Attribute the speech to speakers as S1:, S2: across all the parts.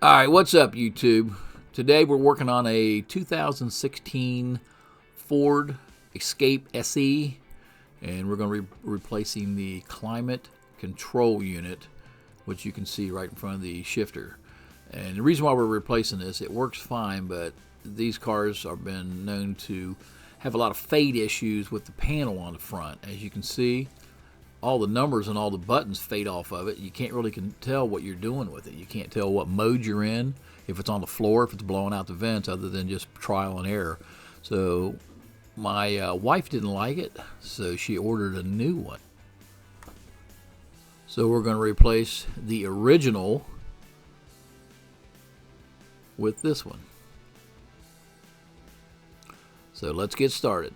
S1: All right, what's up, YouTube? Today we're working on a 2016 Ford Escape SE, and we're going to be replacing the climate control unit, which you can see right in front of the shifter. And the reason why we're replacing this, it works fine, but these cars have been known to have a lot of fade issues with the panel on the front. As you can see, all the numbers and all the buttons fade off of it. You can't really tell what you're doing with it. You can't tell what mode you're in, if it's on the floor, if it's blowing out the vents, other than just trial and error. So my wife didn't like it, so she ordered a new one. So we're going to replace the original with this one. So let's get started.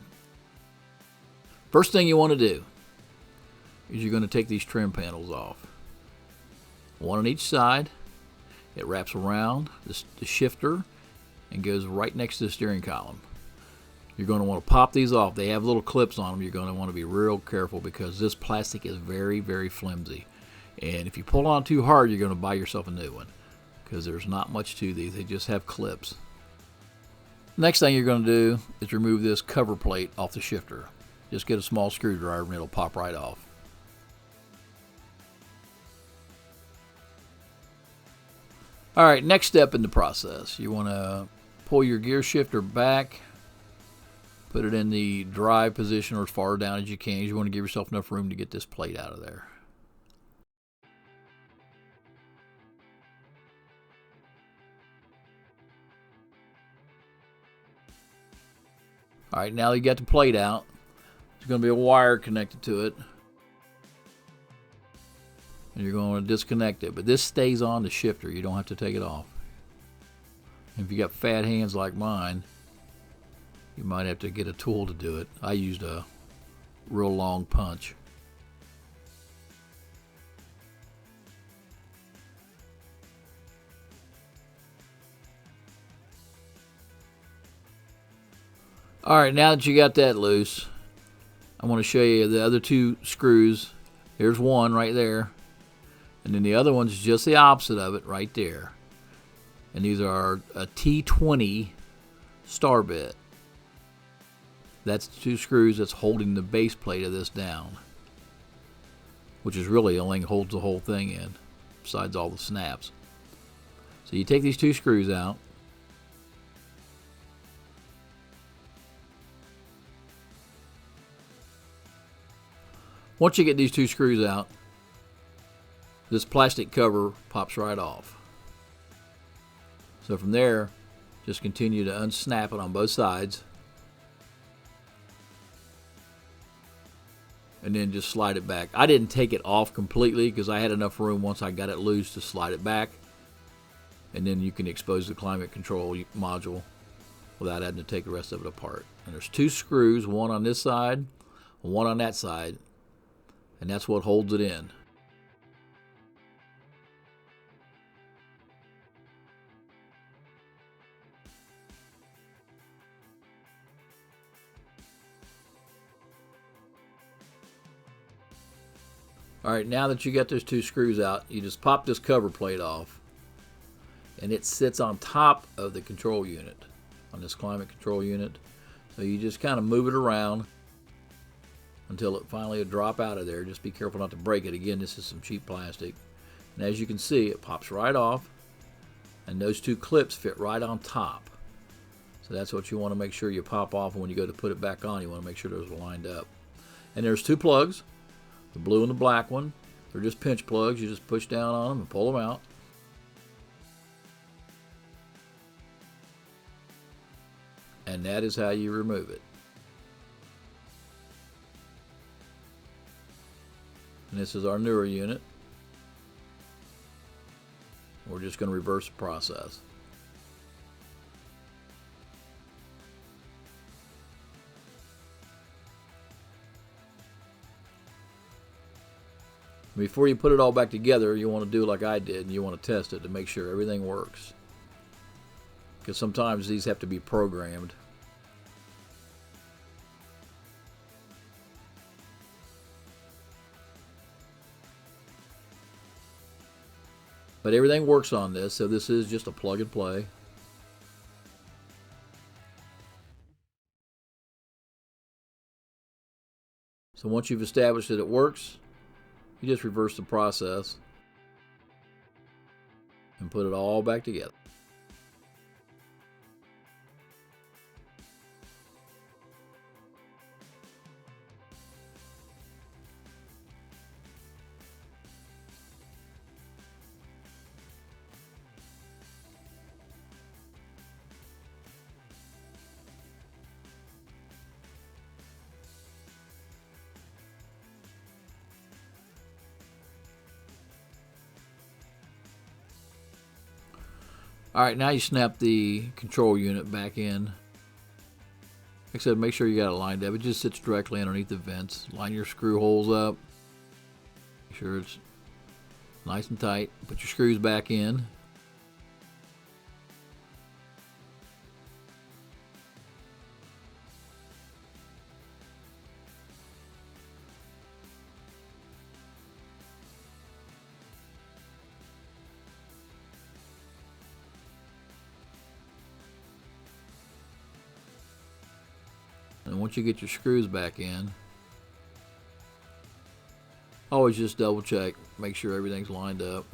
S1: First thing you want to do is you're going to take these trim panels off. One on each side. It wraps around the shifter and goes right next to the steering column. You're going to want to pop these off. They have little clips on them. You're going to want to be real careful because this plastic is very, very flimsy. And if you pull on too hard, you're going to buy yourself a new one because there's not much to these. They just have clips. Next thing you're going to do is remove this cover plate off the shifter. Just get a small screwdriver and it'll pop right off. All right, next step in the process, you want to pull your gear shifter back, put it in the drive position or as far down as you can. You want to give yourself enough room to get this plate out of there. All right, now that you got the plate out, there's going to be a wire connected to it. And you're going to disconnect it, but this stays on the shifter. You don't have to take it off. If you got fat hands like mine, you might have to get a tool to do it. I used a real long punch. All right, now that you got that loose, I want to show you the other two screws. There's one right there. And then the other one's just the opposite of it right there. And these are a T20 star bit. That's the two screws that's holding the base plate of this down, which is really the only thing that holds the whole thing in, besides all the snaps. So you take these two screws out. Once you get these two screws out, this plastic cover pops right off. So from there, just continue to unsnap it on both sides. And then just slide it back. I didn't take it off completely because I had enough room once I got it loose to slide it back. And then you can expose the climate control module without having to take the rest of it apart. And there's two screws, one on this side, one on that side. And that's what holds it in. All right, now that you got those two screws out, you just pop this cover plate off, and it sits on top of the control unit, on this climate control unit. So you just kind of move it around until it finally will drop out of there. Just be careful not to break it. Again, this is some cheap plastic. And as you can see, it pops right off, and those two clips fit right on top. So that's what you want to make sure you pop off, and when you go to put it back on, you want to make sure those are lined up. And there's two plugs. The blue and the black one, they're just pinch plugs. You just push down on them and pull them out. And that is how you remove it. And this is our newer unit. We're just going to reverse the process. Before you put it all back together, you want to do like I did, and you want to test it to make sure everything works. Because sometimes these have to be programmed. But everything works on this, so this is just a plug and play. So once you've established that it works, you just reverse the process and put it all back together. Alright, now you snap the control unit back in. Like I said, make sure you got it lined up. It just sits directly underneath the vents. Line your screw holes up. Make sure it's nice and tight. Put your screws back in. And once you get your screws back in, always just double check, make sure everything's lined up.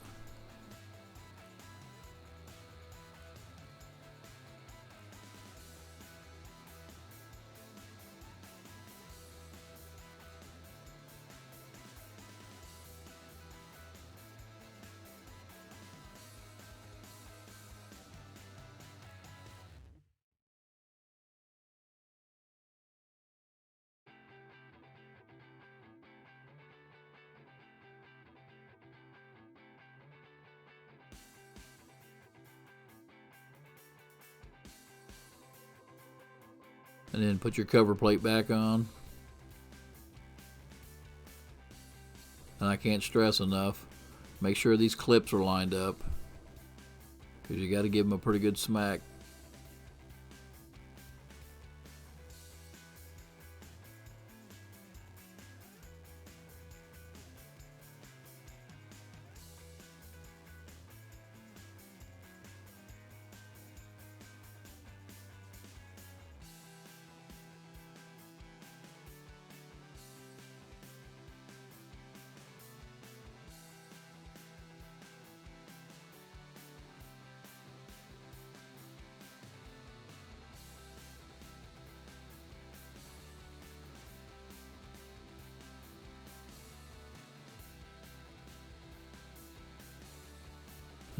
S1: And then put your cover plate back on. And I can't stress enough, make sure these clips are lined up, because you got to give them a pretty good smack.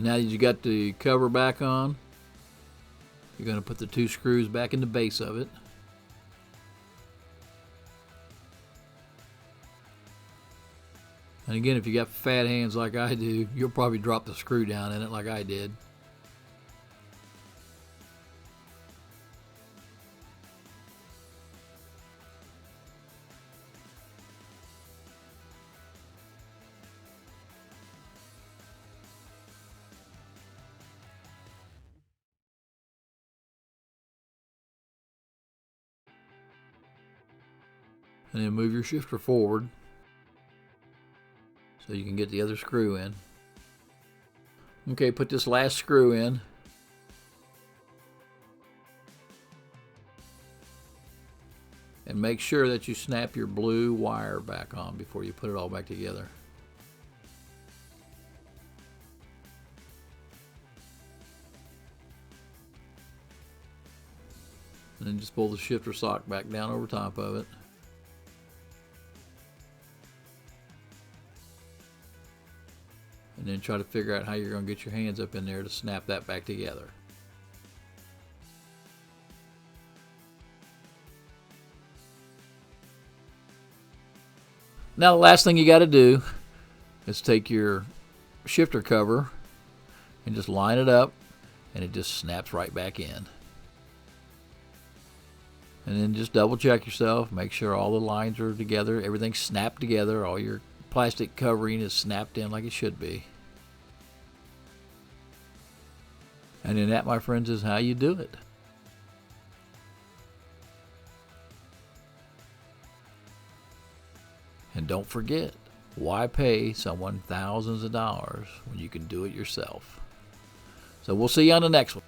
S1: Now that you got the cover back on, you're going to put the two screws back in the base of it. And again, if you got fat hands like I do, you'll probably drop the screw down in it like I did. And then move your shifter forward so you can get the other screw in. Okay, put this last screw in. And make sure that you snap your blue wire back on before you put it all back together. And then just pull the shifter sock back down over top of it. And then try to figure out how you're going to get your hands up in there to snap that back together. Now the last thing you got to do is take your shifter cover and just line it up, and it just snaps right back in. And then just double check yourself, make sure all the lines are together, everything's snapped together, all your plastic covering is snapped in like it should be. And then that, my friends, is how you do it. And don't forget, Why pay someone thousands of dollars when you can do it yourself? So we'll see you on the next one.